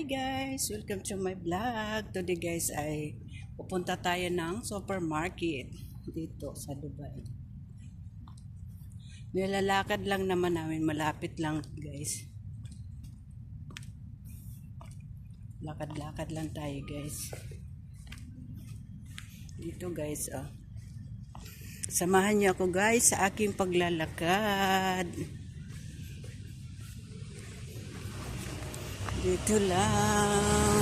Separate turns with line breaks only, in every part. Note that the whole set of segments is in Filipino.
guys! Welcome to my vlog. Today guys ay pupunta tayo ng supermarket dito sa Dubai. Nilalakad lang naman namin, malapit lang guys. Lakad-lakad lang tayo guys. Dito guys oh. Samahan niyo ako guys sa aking paglalakad. Dito lang.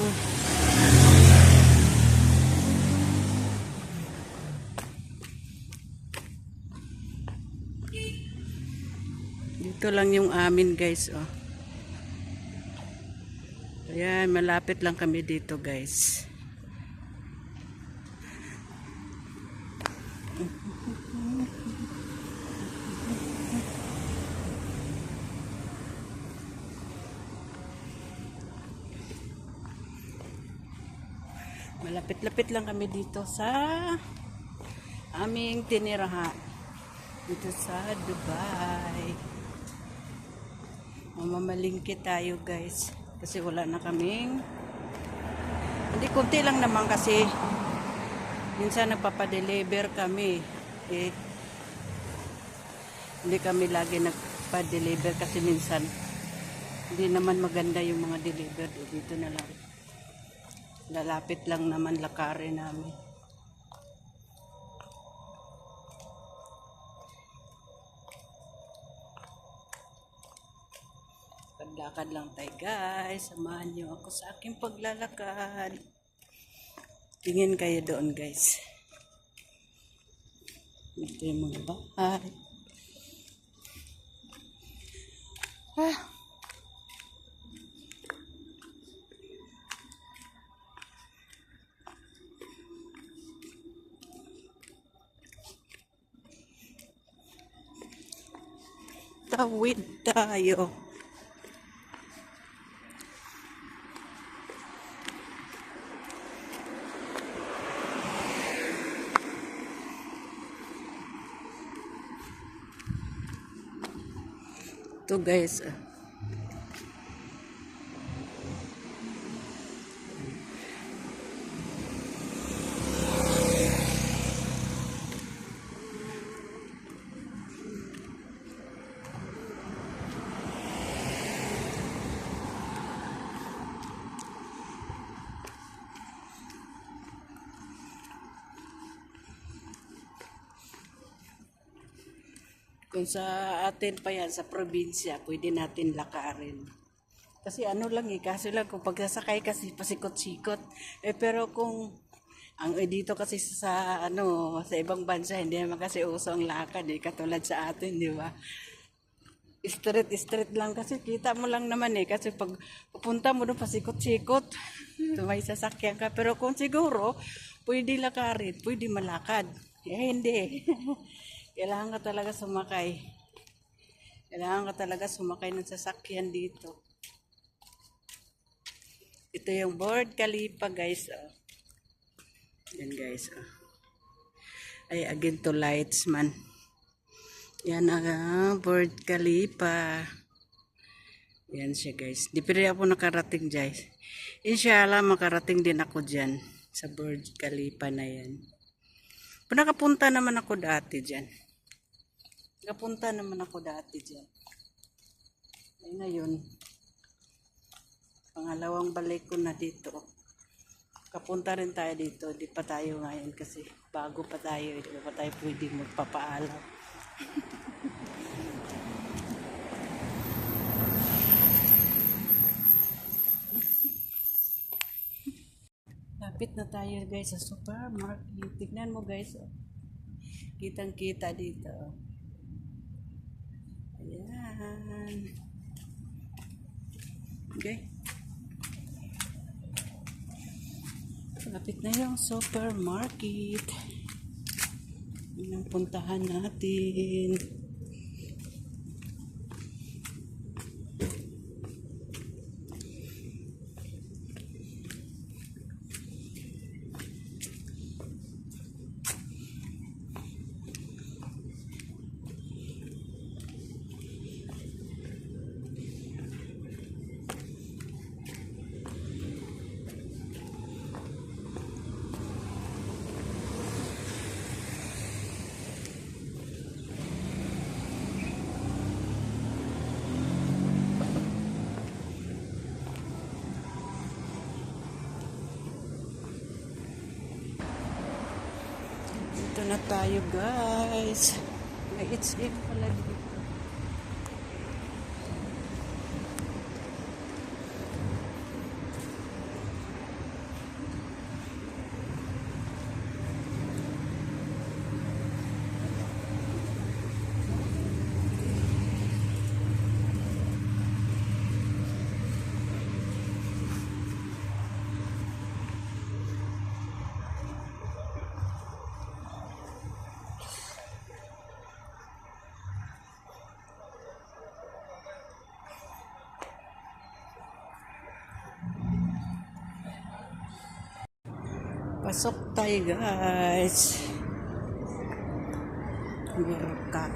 Dito lang yung amin guys oh. Ayan, malapit lang kami dito guys. Malapit-lapit lang kami dito sa aming tinirahan dito sa Dubai. Mamamalingki tayo guys kasi wala na kaming, hindi, kunti lang naman kasi minsan nagpapadeliver kami hindi kami lagi nagpa-deliver kasi minsan hindi naman maganda yung mga deliver. Dito na lang, lalapit lang naman lakarin namin. Paglakad lang tayo guys, samahan niyo ako sa aking paglalakad. Tingin kayo doon guys, ito yung mga bahay. Tawid tayo. Ito guys. Kung sa atin pa yan, sa probinsya, pwede natin lakarin. Kasi ano lang kaso lang kung pagsasakay kasi pasikot-sikot. Pero kung dito kasi sa sa ibang bansa, hindi naman kasi uso ang lakad katulad sa atin, di ba? Straight lang kasi kita mo lang naman kasi pag pupunta mo doon pasikot-sikot, may sasakyan ka. Pero kung siguro, pwede lakarin, pwede malakad. Hindi. Kailangan ka talaga sumakay. Kailangan ka talaga sumakay ng sasakyan dito. Ito yung Burj Khalifa guys. Oh. Yan guys. Oh. Ay, again to lights man. Yan ang Burj Khalifa. Yan siya guys. Di pa rin ako nakarating guys. Inshallah makarating din ako dyan. Sa Burj Khalifa na yan. Nakapunta naman ako dati dyan. Ay ngayon, pangalawang balik ko na dito. Kapunta rin tayo dito. Di pa tayo ngayon kasi bago pa tayo. Di pa tayo pwede magpapaalam. Lapit na tayo guys sa supermarket. Tignan mo guys. Oh. Kitang-kita dito. Ayan. Okay. Lapit na yung supermarket. Yan ang puntahan natin. na tayo guys. May it's pala dito. Pasok tayo guys. Merka.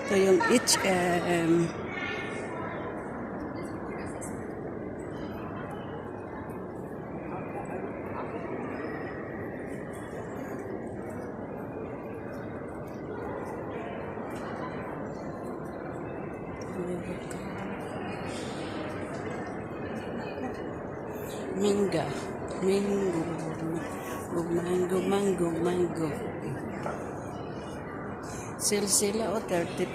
Ito yung H&M. Minga. Mango. Sale sila o 30%.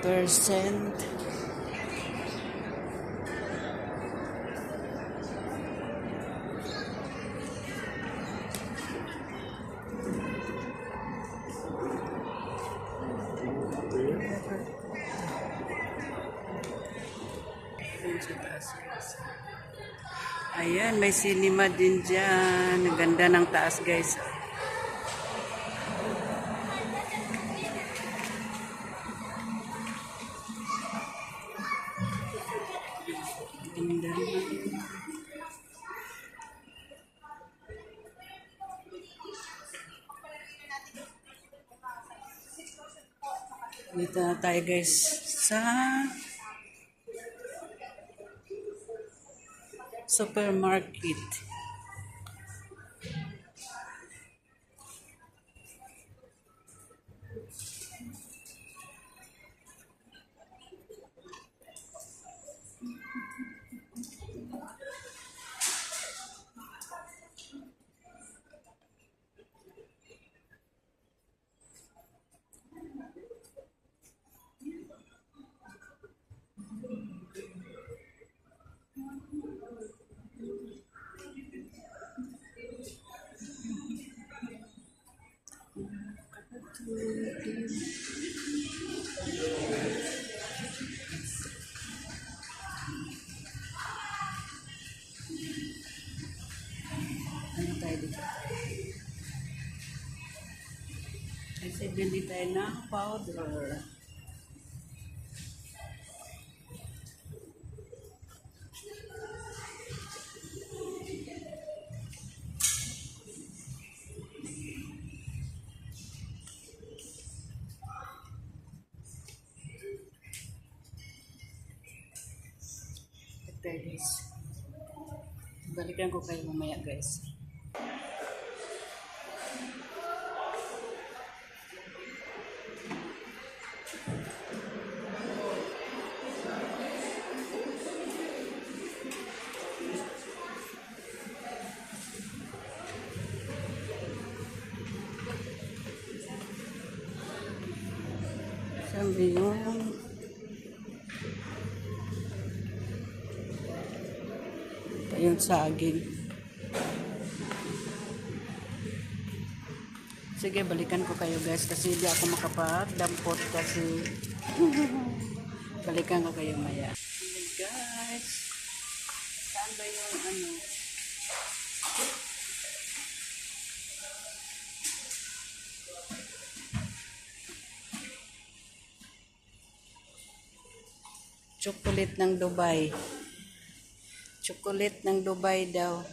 Ayan, may cinema din dyan. Ang ganda ng taas guys. Ganda naman. Dito na tayo guys sa supermarket. Ano tayo dito? Kasi bili tayo ng powder. Okay guys. Balikan ko kayo mamaya guys. Sabi yung yung saging. Sige, balikan ko kayo guys kasi hindi ako makapagdampot kasi balikan ko kayo maya. Guys, saan ba yung ano? Chocolate ng Dubai. Chocolate ng Dubai daw.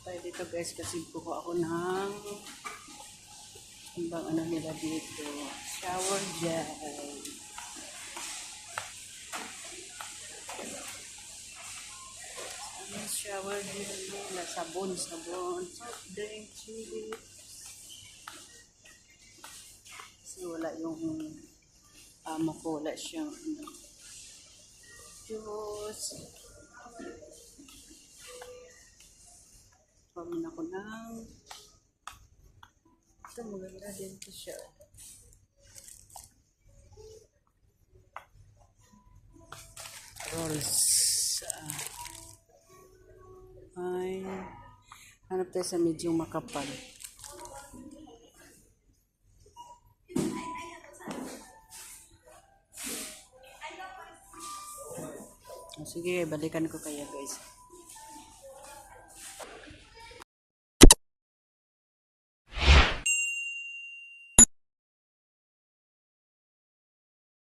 Tayo dito guys kasi kuha ako ng Ang bang ano nila dito? Shower gel. Ano shower gel nila? Sabon. Soft drink, chili. Kasi wala yung amo ko. Wala siyang juice. Pamin ako ng ito, maganda din ito siya. Rolls. Ay, hanap tayo sa medyo makapal. Sige, balikan ko kaya guys.